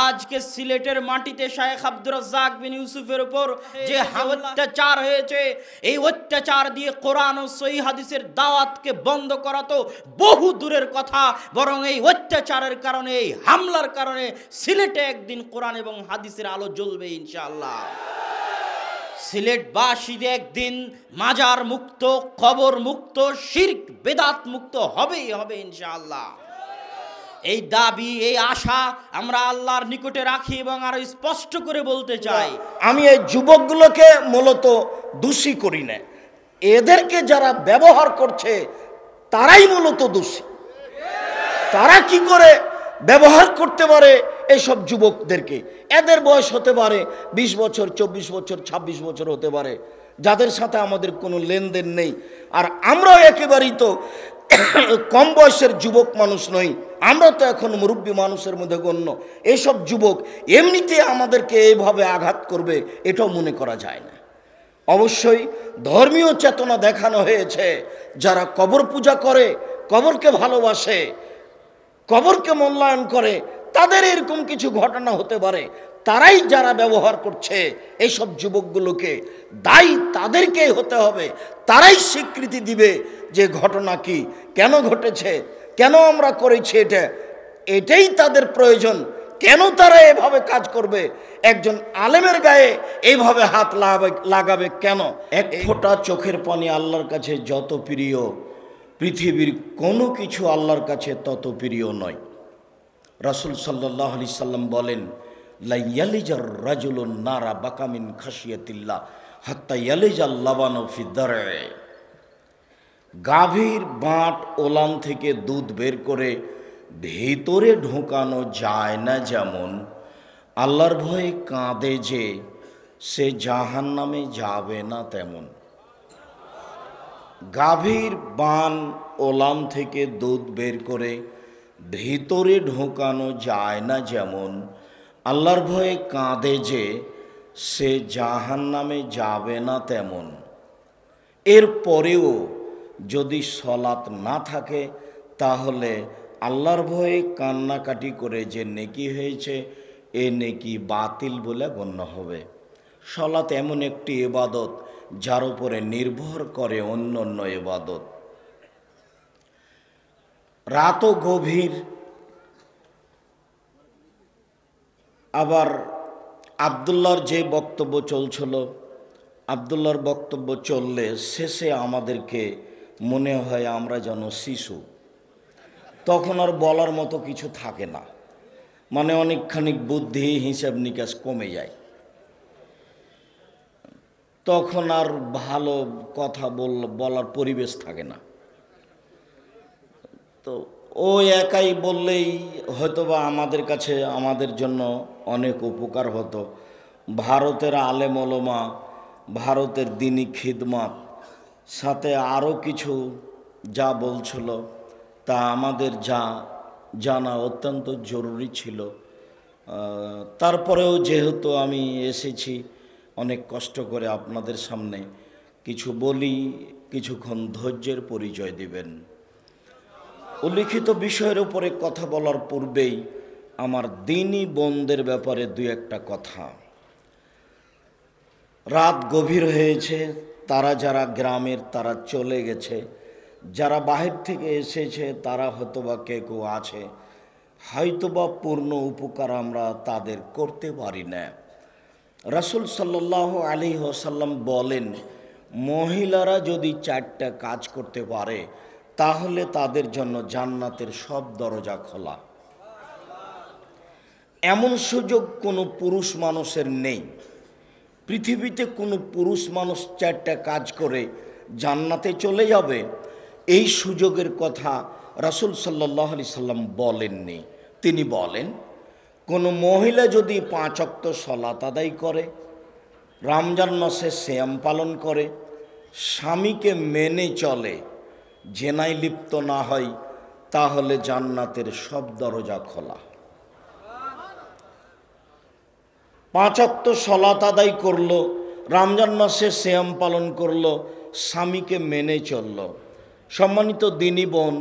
আজকে সিলেটের মাটিতে শেখ আব্দুর রাজ্জাক বিন ইউসুফের উপর যে অত্যাচার হয়েছে, এই অত্যাচার দিয়ে কোরআন ও সহিহ হাদিসের দাওয়াতকে বন্ধ করা তো বহু দূরের কথা, বরং এই অত্যাচারের কারণে, এই হামলার কারণে সিলেটে একদিন কোরআন এবং হাদিসের আলো জ্বলবে ইনশাআল্লাহ। সিলেটবাসীদের একদিন মাজার মুক্ত, কবর মুক্ত, শিরক বেদাত মুক্ত হবেই হবে ইনশাআল্লাহ। এই দাবি, এই আশা আমরা আল্লাহর নিকটে রাখি এবং আরো স্পষ্ট করে বলতে চাই। আমি এই যুবকগুলোকে মূলত দোষী করি না, এদেরকে যারা ব্যবহার করছে তারাই মূলত দোষী। তারা কি করে ব্যবহার করতে পারে এইসব যুবকদেরকে? এদের বয়স হতে পারে 20 বছর, 24 বছর, 26 বছর হতে পারে, যাদের সাথে আমাদের কোনো লেনদেন নেই। আর আমরাও একেবারেই তো কম বয়সের যুবক মানুষ নই, আমরা তো এখন মুরব্বী মানুষের মধ্যে গণ্য। এইসব যুবক এমনিতে আমাদেরকে এইভাবে আঘাত করবে এটাও মনে করা যায় না। অবশ্যই ধর্মীয় চেতনা দেখানো হয়েছে। যারা কবর পূজা করে, কবরকে ভালোবাসে, কবরকে মূল্যায়ন করে, তাদের এরকম কিছু ঘটনা হতে পারে। তারাই যারা ব্যবহার করছে এইসব যুবকগুলোকে, দায়ী তাদেরকেই হতে হবে। তারাই স্বীকৃতি দিবে যে ঘটনা কি, কেন ঘটেছে, কেন আমরা করেছি, এটাই তাদের প্রয়োজন। কেন তারা এভাবে কাজ করবে? একজন আলেমের গায়ে এইভাবে হাত লাগাবে কেন? এক ফোঁটা চোখের পানি আল্লাহর কাছে যত প্রিয়, পৃথিবীর কোনো কিছু আল্লাহর কাছে তত প্রিয় নয়। রাসূল সাল্লাল্লাহু আলাইহি সাল্লাম বলেন, লা ইয়ালিজার রাজুলুন নারা বাকামিন খাশিয়াতিল্লাহ হাত্তা ইয়ালিজাল লাবানু ফি দার'i। গাভীর বাঁট ওলান থেকে দুধ বের করে ভেতরে ঢোকানো যায় না, যেমন আল্লাহর ভয়ে কাঁদে যে সে জাহান্নামে যাবে না, তেমন। গাভীর বান ওলান থেকে দুধ বের করে ভিতরে ঢোকানো যায় না, যেমন আল্লাহর ভয়ে কাঁদে যে সে জাহান্নামে যাবে না, তেমন। এরপরেও যদি সলাত না থাকে তাহলে আল্লাহর ভয়ে কান্নাকাটি করে যে নেকি হয়েছে এ নেকি বাতিল বলে গণ্য হবে। সলাত এমন একটি ইবাদত যার উপরে নির্ভর করে অন্য অন্য ইবাদত। রাতও গভীর। আবার আব্দুল্লাহর যে বক্তব্য চলছিল, আব্দুল্লাহর বক্তব্য চললে শেষে আমাদেরকে মনে হয় আমরা যেন শিশু। তখন আর বলার মতো কিছু থাকে না, মানে অনেকখানি বুদ্ধি, হিসাব নিকাশ কমে যায়। তখন আর ভালো কথা বলার পরিবেশ থাকে না। তো ও একাই বললেই হয়তোবা আমাদের কাছে, আমাদের জন্য অনেক উপকার হতো। ভারতের আলেম ওলামা, ভারতের দিনী খিদমত, সাথে আরও কিছু যা বলছিল তা আমাদের জানা অত্যন্ত জরুরি ছিল। তারপরেও যেহেতু আমি এসেছি অনেক কষ্ট করে আপনাদের সামনে কিছু বলি, কিছুক্ষণ ধৈর্যের পরিচয় দিবেন। উল্লিখিত বিষয়ের উপরে কথা বলার পূর্বেই আমার দিনী বোনদের ব্যাপারে দুই একটা কথা। রাত গভীর হয়েছে, তারা যারা গ্রামের তারা চলে গেছে, যারা বাহির থেকে এসেছে তারা হয়তোবা কেউ আছে, হয়তোবা পূর্ণ উপকার আমরা তাদের করতে পারি না। রাসূল সাল্লাল্লাহু আলাইহি ওয়াসাল্লাম বলেন, মহিলারা যদি 4টা কাজ করতে পারে তাহলে তাদের জন্য জান্নাতের সব দরজা খোলা। এমন সুযোগ কোনো পুরুষ মানুষের নেই। পৃথিবীতে কোনো পুরুষ মানুষ 4টা কাজ করে জান্নাতে চলে যাবে, এই সুযোগের কথা রাসূল সাল্লাল্লাহু আলাইহি সাল্লাম বলেননি। তিনি বলেন, কোনো মহিলা যদি 5 ওয়াক্ত সালাত আদায় করে, রমজান মাসে সিয়াম পালন করে, স্বামীকে মেনে চলে, জেনায় লিপ্ত না হয়, তাহলে জান্নাতের সব দরজা খোলা। 5 ওয়াক্ত সালাত আদায় করলো, রমজান মাসে সিয়াম পালন করলো, স্বামীকে মেনে চলল। সম্মানিত দিনী বোন,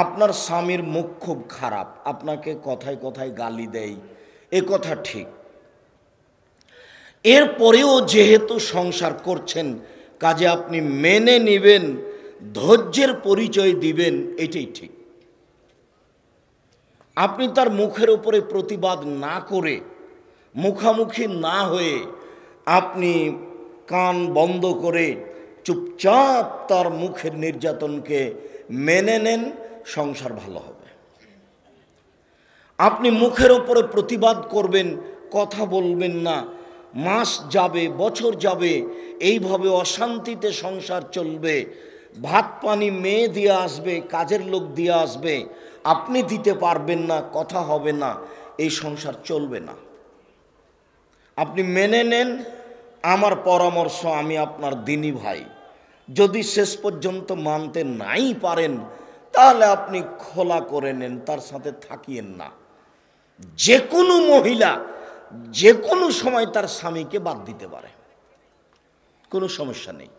আপনার স্বামীর মুখ খুব খারাপ, আপনাকে কথায় কথায় গালি দেয়, এ কথা ঠিক। এরপরেও যেহেতু সংসার করছেন, কাজে আপনি মেনে নেবেন, ধৈর্যের পরিচয় দিবেন, এটাই ঠিক। আপনি তার মুখের উপরে প্রতিবাদ না করে, মুখামুখি না হয়ে, আপনি কান বন্ধ করে চুপচাপ তার মুখের নির্যাতনকে মেনে নেন, সংসার ভালো হবে। আপনি মুখের উপরে প্রতিবাদ করবেন, কথা বলবেন না, মাস যাবে, বছর যাবে, এইভাবে অশান্তিতে সংসার চলবে। ভাত পানি মেয়ে দিয়ে আসবে, কাজের লোক দিয়ে আসবে, আপনি দিতে পারবেন না, কথা হবে না, এই সংসার চলবে না। আপনি মেনে নেন, আমার পরামর্শ, আমি আপনার দিনী ভাই, যদি শেষ পর্যন্ত মানতে নাই পারেন তাহলে আপনি খোলা করে নেন, তার সাথে থাকিয়েন না। যে কোনো মহিলা যে কোনো সময় তার স্বামীকে বাদ দিতে পারে, কোনো সমস্যা নেই।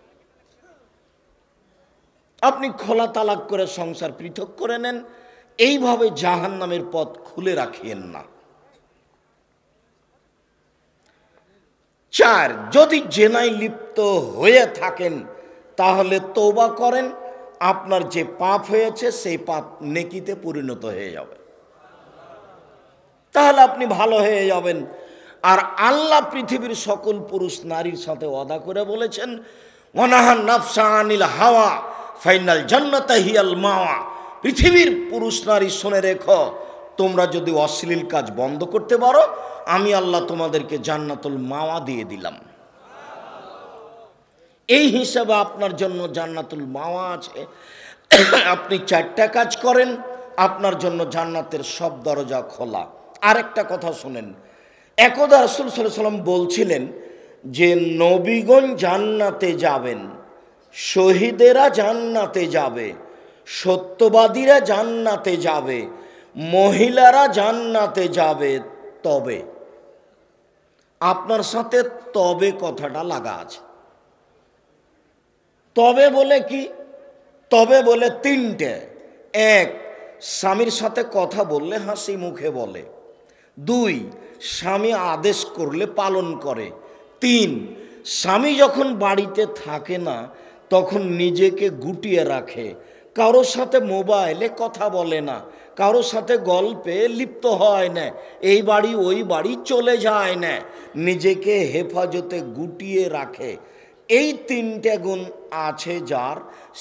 আপনি খোলা তালাক করে সংসার পৃথক করে নেন, এইভাবে জাহান্নামের পথ খুলে রাখিয়েন না। 4, যদি জেনায় লিপ্ত হয়ে থাকেন তাহলে তওবা করেন, আপনার যে পাপ হয়েছে সেই পাপ নেকিতে পরিণত হয়ে যাবে, তাহলে আপনি ভালো হয়ে যাবেন। আর আল্লাহ পৃথিবীর সকল পুরুষ নারীর সাথে ওয়াদা করে বলেছেন, ওয়ানাহান নাফসা আনিল হাওয়া ফাইনাল জান্নাতা হিয়াল মাওয়া। পৃথিবীর পুরুষ নারী শুনে রেখো, তোমরা যদি অশ্লীল কাজ বন্ধ করতে পারো, আমি আল্লাহ তোমাদেরকে জান্নাতুল মাওয়া দিয়ে দিলাম। এই হিসাবে আপনার জন্য জান্নাতুল মাওয়া আছে। আপনি 4টা কাজ করেন, আপনার জন্য জান্নাতের সব দরজা খোলা। আরেকটা কথা শুনেন, একদা রাসূল সাল্লাল্লাহু আলাইহি ওয়াসাল্লাম বলছিলেন যে নবীগণ জান্নাতে যাবেন, শহীদেরা জান্নাতে যাবে, সত্যবাদীরা জান্নাতে যাবে, মহিলারা জান্নাতে যাবে, তবে আপনার সাথে তবে কথাটা লাগা আছে। তবে বলে কি? তবে বলে 3টে। 1, স্বামীর সাথে কথা বললে হাসি মুখে বলে। 2, স্বামী আদেশ করলে পালন করে। 3, স্বামী যখন বাড়িতে থাকে না তখন নিজেকে গুটিয়ে রাখে, কারোর সাথে মোবাইলে কথা বলে না, কারোর সাথে গল্পে লিপ্ত হয় না, এই বাড়ি ওই বাড়ি চলে যায় না, নিজেকে হেফাজতে গুটিয়ে রাখে। এই 3টে গুণ আছে যার,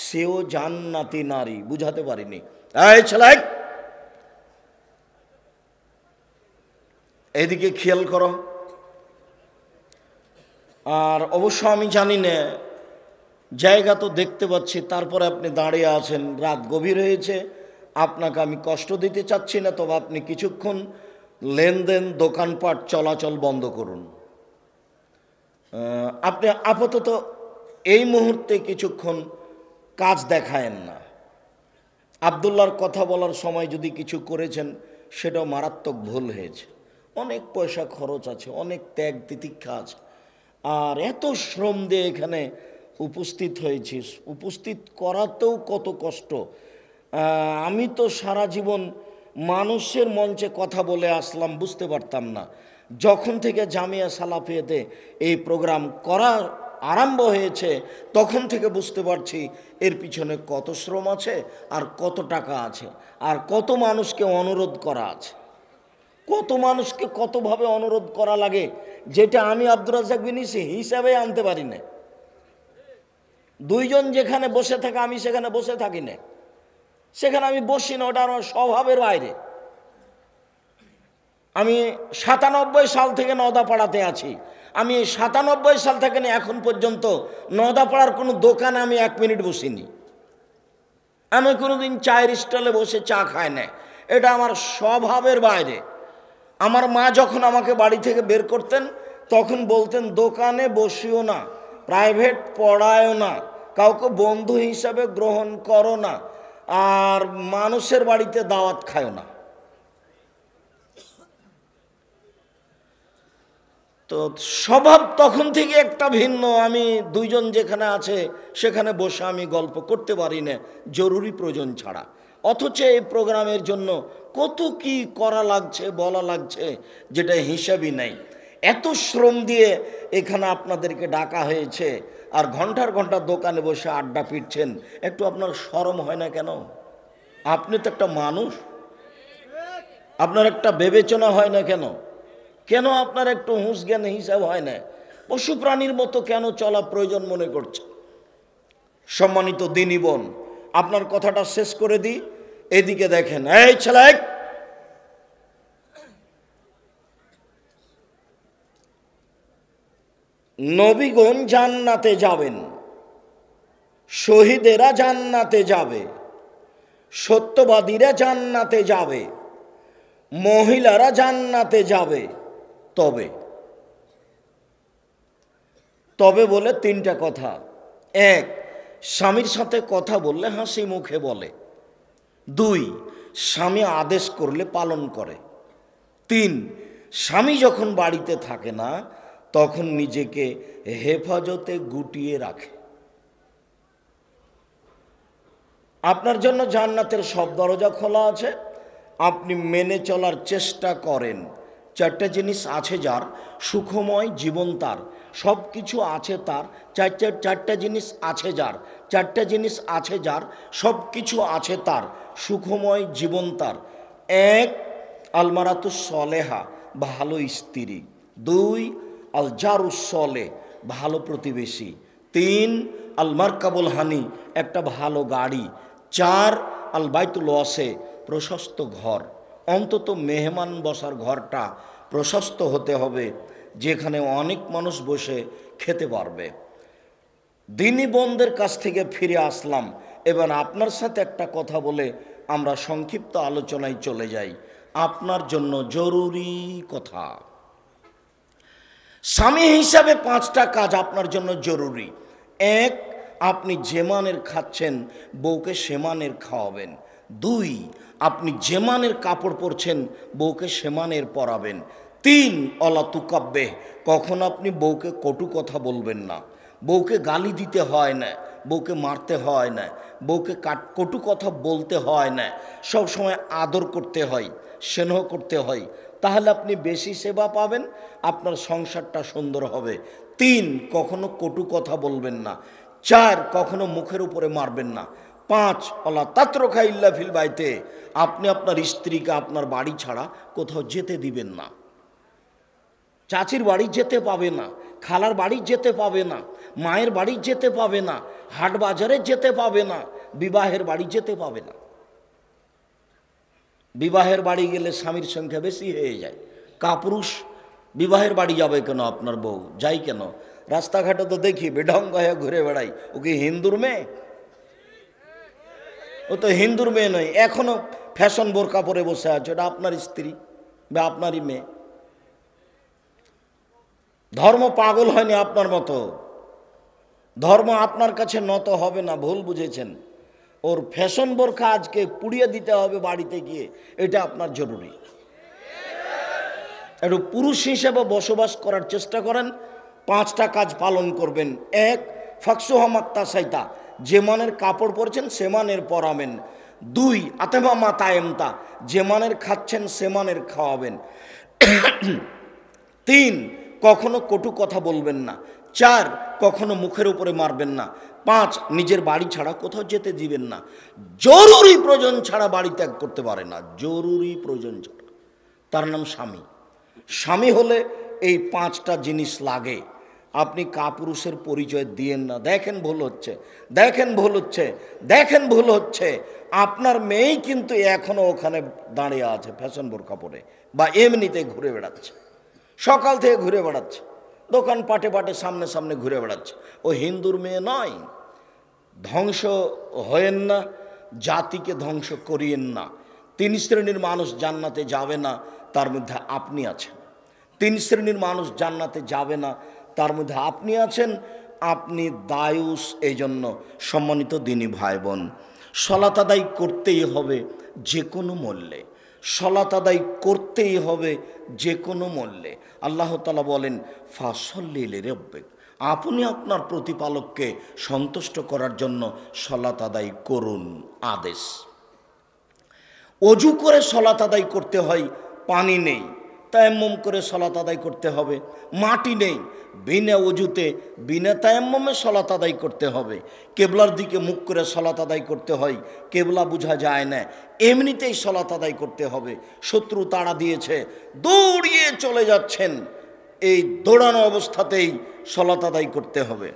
সেও জান্নাতি নারী। বুঝাতে পারিনি? এই ছেলে, এদিকে খেয়াল করো। আর অবশ্য আমি জানি না, জায়গা তো দেখতে পাচ্ছি, তারপরে আপনি দাঁড়িয়ে আছেন, রাত গভীর হয়েছে, আপনাকে আমি কষ্ট দিতে চাচ্ছি না, তবে আপনি কিছুক্ষণ লেনদেন, দোকানপাট চলাচল বন্ধ করুন। আপনি আপাতত এই মুহূর্তে কিছুক্ষণ কাজ দেখায়েন না। আব্দুল্লাহর কথা বলার সময় যদি কিছু করেছেন, সেটাও মারাত্মক ভুল হয়েছে। অনেক পয়সা খরচ আছে, অনেক ত্যাগ তিতিক্ষা আছে, আর এত শ্রম দিয়ে এখানে উপস্থিত হয়েছিস, উপস্থিত করাতেও কত কষ্ট। আমি তো সারা জীবন মানুষের মঞ্চে কথা বলে আসলাম, বুঝতে পারতাম না। যখন থেকে জামিয়া সালাফিয়াতে এই প্রোগ্রাম করা আরম্ভ হয়েছে, তখন থেকে বুঝতে পারছি এর পিছনে কত শ্রম আছে, আর কত টাকা আছে, আর কত মানুষকে অনুরোধ করা আছে, কত মানুষকে কতভাবে অনুরোধ করা লাগে, যেটা আমি আব্দুর রাজ্জাক বিন ইউসুফ হিসাবে আনতে পারি না। 2 জন যেখানে বসে থাকে আমি সেখানে বসে থাকি না, সেখানে আমি বসি না, ওটা আমার স্বভাবের বাইরে। আমি 97 সাল থেকে নওদাপাড়াতে আছি। আমি 97 সাল থেকে এখন পর্যন্ত নওদাপাড়ার কোনো দোকানে আমি 1 মিনিট বসিনি। আমি কোনোদিন চায়ের স্টলে বসে চা খাই না, এটা আমার স্বভাবের বাইরে। আমার মা যখন আমাকে বাড়ি থেকে বের করতেন, তখন বলতেন, দোকানে বসিও না, প্রাইভেট পড়ায়ও না, কাউকে বন্ধু হিসাবে গ্রহণ করো না, আর মানুষের বাড়িতে দাওয়াত খায়ও না। তো স্বভাব তখন থেকে একটা ভিন্ন। আমি 2 জন যেখানে আছে সেখানে বসে আমি গল্প করতে পারি না, জরুরি প্রয়োজন ছাড়া। অথচ এই প্রোগ্রামের জন্য কত কি করা লাগছে, বলা লাগছে, যেটা হিসাবই নাই। এত শ্রম দিয়ে এখানে আপনাদেরকে ডাকা হয়েছে, আর ঘন্টার ঘন্টা দোকানে বসে আড্ডা পিটছেন, একটু আপনার শরম হয় না কেন? আপনি তো একটা মানুষ, আপনার একটা বিবেচনা হয় না কেন? কেন আপনার একটু হুঁশ জ্ঞান হিসাব হয় না? পশু প্রাণীর মতো কেন চলা প্রয়োজন মনে করছে? সম্মানিত দিনী বোন, আপনার কথাটা শেষ করে দিই। এদিকে দেখেন, এই ছেলে, নবীগণ জান্নাতে যাবেন, শহীদেরা জান্নাতে যাবে, সত্যবাদীরা জান্নাতে যাবে, মহিলারা জান্নাতে যাবে। তবে বলে তিনটা কথা। এক, স্বামীর সাথে কথা বললে হাসি মুখে বলে। দুই, স্বামী আদেশ করলে পালন করে। তিন, স্বামী যখন বাড়িতে থাকে না তখন নিজেকে হেফাজতে গুটিয়ে রাখে। আপনার জন্য জান্নাতের সব দরজা খোলা আছে, আপনি মেনে চলার চেষ্টা করেন। চারটা জিনিস আছে যার, সুখময় জীবন তার, সব কিছু আছে তার। চারটা জিনিস আছে যার, চারটা জিনিস আছে যার, সব কিছু আছে তার, সুখময় জীবন তার। এক, আলমারাতুস সলেহা, ভালো স্ত্রী। দুই, আল জারুস সলে, ভালো প্রতিবেশী। তিন, আল মারকাবুল হানি, একটা ভালো গাড়ি। চার, আল বাইতুল ওয়াসে, প্রশস্ত ঘর। অন্তত মেহমান বসার ঘরটা প্রশস্ত হতে হবে, যেখানে অনেক মানুষ বসে খেতে পারবে। দিনী বোনদের কাছ থেকে ফিরে আসলাম, এবার আপনার সাথে একটা কথা বলে আমরা সংক্ষিপ্ত আলোচনায় চলে যাই। আপনার জন্য জরুরি কথা। স্বামী হিসাবে পাঁচটা কাজ আপনার জন্য জরুরি। এক, আপনি যে মানের খাচ্ছেন বউকে সে মানের খাওয়াবেন। দুই, আপনি যে মানের কাপড় পরছেন বউকে সে মানের পরাবেন। তিন, অলা তুকাব্বে, কখন আপনি বউকে কটু কথা বলবেন না। বউকে গালি দিতে হয় না, বউকে মারতে হয় না, বউকে কটু কথা বলতে হয় না, সব সময় আদর করতে হয়, স্নেহ করতে হয়। তাহলে আপনি বেশি সেবা পাবেন, আপনার সংসারটা সুন্দর হবে। তিন, কখনো কটু কথা বলবেন না। চার, কখনো মুখের উপরে মারবেন না। পাঁচ, অলা তাত্রখা ইল্লা ফিল বাইতে, আপনি আপনার স্ত্রীকে আপনার বাড়ি ছাড়া কোথাও যেতে দিবেন না। চাচির বাড়ি যেতে পাবে না, খালার বাড়ি যেতে পাবে না, মায়ের বাড়ি যেতে পাবে না, হাট বাজারে যেতে পাবে না, বিবাহের বাড়ি যেতে পাবে না। বিবাহের বাড়ি গেলে স্বামীর সংখ্যা বেশি হয়ে যায়। কাপুরুষ বিবাহের বাড়ি যাবে কেন? আপনার বউ যাই কেন? রাস্তাঘাটে তো দেখি বেঢঙ্গ হয়ে ঘুরে বেড়াই। ও কি হিন্দুর মেয়ে? ও তো হিন্দুর মেয়ে নয়, এখনো ফ্যাশন বোরকা পরে বসে আছে। ওটা আপনার স্ত্রী বা আপনারই মেয়ে। ধর্ম পাগল হয়নি আপনার মতো, ধর্ম আপনার কাছে নত হবে না, ভুল বুঝেছেন। ওর ফ্যাশন বোরকা আজকে পুড়িয়ে দিতে হবে বাড়িতে গিয়ে, এটা আপনার জরুরি। একটু পুরুষ হিসেবে বসবাস করার চেষ্টা করেন, পাঁচটা কাজ পালন করবেন। এক, ফাকসুহা মাত্তা সাইতা, যে মানের কাপড় পরছেন সে মানের পরাবেন। দুই, আতেমা মাতায়েমতা, যে মানের খাচ্ছেন সে মানের খাওয়াবেন। তিন, কখনো কটু কথা বলবেন না। চার, কখনো মুখের উপরে মারবেন না। পাঁচ, নিজের বাড়ি ছাড়া কোথাও যেতে দিবেন না। জরুরি প্রয়োজন ছাড়া বাড়ি ত্যাগ করতে পারে না, জরুরি প্রয়োজন ছাড়া। তার নাম স্বামী। স্বামী হলে এই পাঁচটা জিনিস লাগে। আপনি কাপুরুষের পরিচয় দিয়েন না। দেখেন ভুল হচ্ছে, দেখেন ভুল হচ্ছে, দেখেন ভুল হচ্ছে। আপনার মেয়েই কিন্তু এখনো ওখানে দাঁড়িয়ে আছে ফ্যাশন বোরকা পরে, বা এমনিতে ঘুরে বেড়াচ্ছে, সকাল থেকে ঘুরে বেড়াচ্ছে, দোকান পাটে পাটে সামনে সামনে ঘুরে বেড়াচ্ছে। ও হিন্দুর মেয়ে নয়। ধ্বংস হয়েন না, জাতিকে ধ্বংস করিয়েন না। তিন শ্রেণীর মানুষ জান্নাতে যাবে না, তার মধ্যে আপনি আছেন। তিন শ্রেণীর মানুষ জান্নাতে যাবে না, তার মধ্যে আপনি আছেন। আপনি দায়ুস। এই জন্য সম্মানিত দিনী ভাই বোন, সলাত আদায় করতেই হবে যে কোনো মূল্যে, সলাত আদায় করতেই হবে যে কোনো মূল্যে। আল্লাহ তাআলা বলেন, ফাসল্লি লিরাব্বিক, আপনি আপনার প্রতিপালককে সন্তুষ্ট করার জন্য সলাত আদায় করুন, আদেশ। অজু করে সলাত আদায় করতে হয়, পানি নেই, তায়াম্মুম করে সলাত আদায় করতে হবে। মাটি নেই, বিনা অজুতে বিনা তায়াম্মুমে সলাত আদায় করতে হবে। কেবলার দিকে মুখ করে সলাত আদায় করতে হয়, কেবলা বোঝা যায় না, এমনিতেই সলাত আদায় করতে হবে। শত্রু তাড়া দিয়েছে, দৌড়িয়ে চলে যাচ্ছেন, এই দৌড়ানো অবস্থাতেই সলাত আদায় করতে হবে।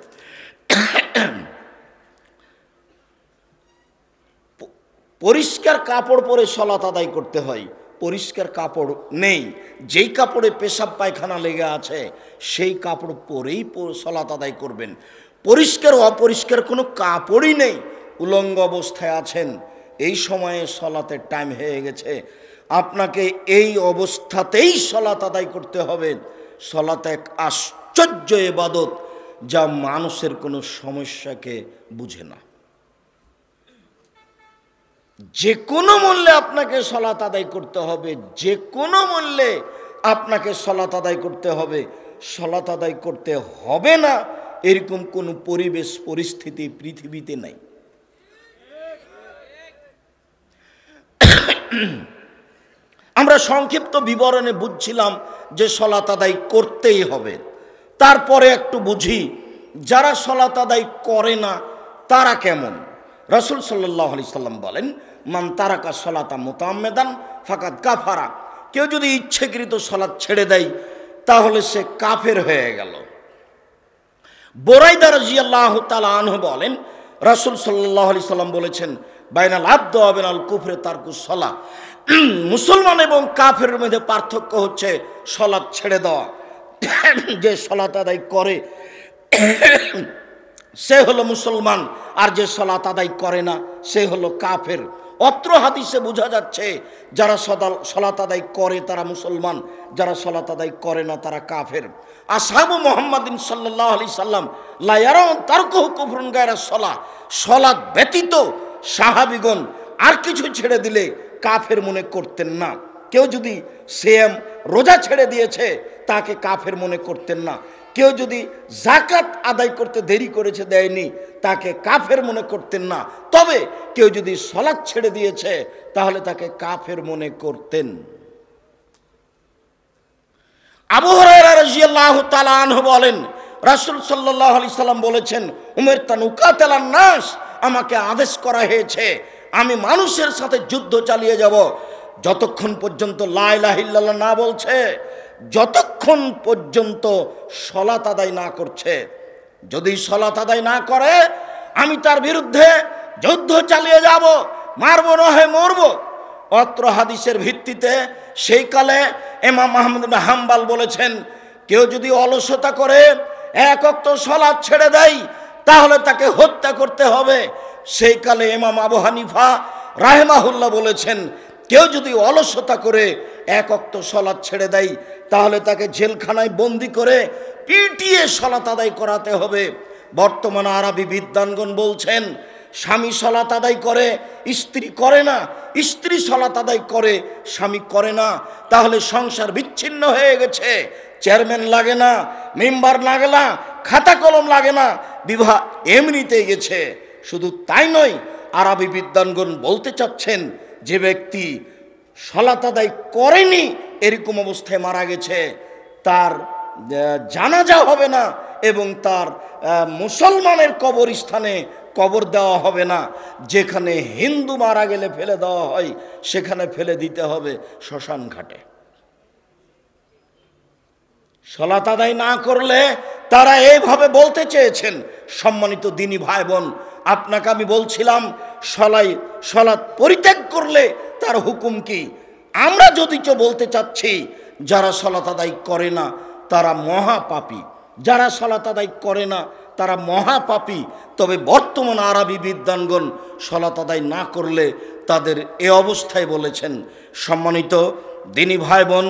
পরিষ্কার কাপড় পরে সলাত আদায় করতে হয়, পরিষ্কার কাপড় নেই, যেই কাপড়ে পেশাব পায়খানা লেগে আছে সেই কাপড় পরেই সলাত আদায় করবেন। পরিষ্কার অপরিষ্কার কোনো কাপড়ই নেই, উলঙ্গ অবস্থায় আছেন, এই সময়ে সলাতের টাইম হয়ে গেছে, আপনাকে এই অবস্থাতেই সলাত আদায় করতে হবে। সলাত এক আশ্চর্য ইবাদত, যা মানুষের কোনো সমস্যাকে বুঝে না। যে কোনো মূল্যে আপনাকে সলাত আদায় করতে হবে, যে কোনো মূল্যে আপনাকে সলাত আদায় করতে হবে। সলাত আদায় করতে হবে না এরকম কোনো পরিবেশ পরিস্থিতি পৃথিবীতে নাই। আমরা সংক্ষিপ্ত বিবরণে বুঝছিলাম যে সলাত আদায় করতেই হবে। তারপরে একটু বুঝি যারা সলাত আদায় করে না তারা কেমন। রাসূল সাল্লাল্লাহু আলাইহি সাল্লাম বলেন, মান তারাকা সলাতা মুতাআম্মিদান ফাকাদ কাফারা। কেউ যদি ইচ্ছাকৃত সলাত ছেড়ে দেয় তাহলে সে কাফের হয়ে গেল। বুরাইদা রাদিয়াল্লাহু তাআলা আনহু বলেন, রাসূল সাল্লাল্লাহু আলাইহি সাল্লাম বলেছেন, বাইনাল আবদ ওয়া বাইনাল কুফরি তারকুস সালাহ। মুসলমান এবং কাফেরের মধ্যে পার্থক্য হচ্ছে সলাত ছেড়ে দেওয়া। যে সলাত আদায় করে সে হলো মুসলমান, আর যে সলাত আদায় করে না সে হলো কাফের। অত্র হাদিসে বোঝা যাচ্ছে যারা সলাত আদায় করে তারা মুসলমান, যারা সলাত আদায় করে না তারা কাফের। আসহাবু মুহাম্মাদিন সাল্লাল্লাহু আলাইহি সাল্লাম লা ইয়ারাউন তারকুহু কুফরুন গায়রা সলাহ। সলাত ব্যতীত সাহাবীগণ আর কিছু ছেড়ে দিলে কাফের মনে করতেন না। কেউ যদি সিয়াম রোজা ছেড়ে দিয়েছে তাকে কাফের মনে করতেন না। কেউ যদি যাকাত আদায় করতে দেরি করেছে, দেয়নি, তাকে কাফের মনে করতেন না। তবে কেউ যদি সালাত ছেড়ে দিয়েছে তাহলে তাকে কাফের মনে করতেন। আবু হুরায়রা রাদিয়াল্লাহু তাআলা আনহু বলেন, রাসূল সাল্লাল্লাহু আলাইহি সাল্লাম বলেছেন, উমিরতু আন উকাতিলান নাস, আমাকে আদেশ করা হয়েছে আমি মানুষের সাথে যুদ্ধ চালিয়ে যাব যতক্ষণ পর্যন্ত লা ইলাহা ইল্লাল্লাহ না বলছে, যতক্ষণ পর্যন্ত সলাত আদায় না করছে। যদি সলাত আদায় না করে আমি তার বিরুদ্ধে যুদ্ধ চালিয়ে যাব, মারবো না হয় মরবো। অত্র হাদিসের ভিত্তিতে সেই কালে ইমাম আহমদ ইবনে হাম্বল বলেছেন, কেউ যদি অলসতা করে এক ওয়াক্ত সলাত ছেড়ে দেয় তাহলে তাকে হত্যা করতে হবে। সেই কালে ইমাম আবু হানিফা রাহিমাহুল্লাহ বলেছেন, কেউ যদি অলসতা করে এক ওয়াক্ত সলাত ছেড়ে দেয় তাহলে তাকে জেলখানায় বন্দি করে পিটিয়ে সলাত আদায় করাতে হবে। বর্তমানে আরবি বিদ্বানগণ বলছেন, স্বামী সলাত আদায় করে স্ত্রী করে না, স্ত্রী সলাত আদায় করে স্বামী করে না, তাহলে সংসার বিচ্ছিন্ন হয়ে গেছে। চেয়ারম্যান লাগে না, মেম্বার লাগে না, খাতা কলম লাগে না, বিবাহ এমনিতেই গেছে। শুধু তাই নয়, আরবি বিদ্বানগণ বলতে চাচ্ছেন যে ব্যক্তি সলাত আদায় করেনি এরকম অবস্থায় মারা গেছে, তার জানাজা হবে না এবং তার মুসলমানের কবরস্থানে কবর দেওয়া হবে না। যেখানে হিন্দু মারা গেলে ফেলে দেওয়া হয় সেখানে ফেলে দিতে হবে শ্মশান ঘাটে। সলাত আদায় না করলে তারা এইভাবে বলতে চেয়েছেন। সম্মানিত দিনী ভাই বোন, আপনাকে আমি বলছিলাম সলাত পরিত্যাগ করলে তার হুকুম কি। আমরা যদিচ বলতে চাচ্ছি যারা সলাত আদায় করে না তারা মহাপাপী, যারা সলাত আদায় করে না তারা মহাপাপী। তবে বর্তমান আরবি বিদ্বানগণ সলাত আদায় না করলে তাদের এ অবস্থায় বলেছেন। সম্মানিত দিনী ভাই বোন,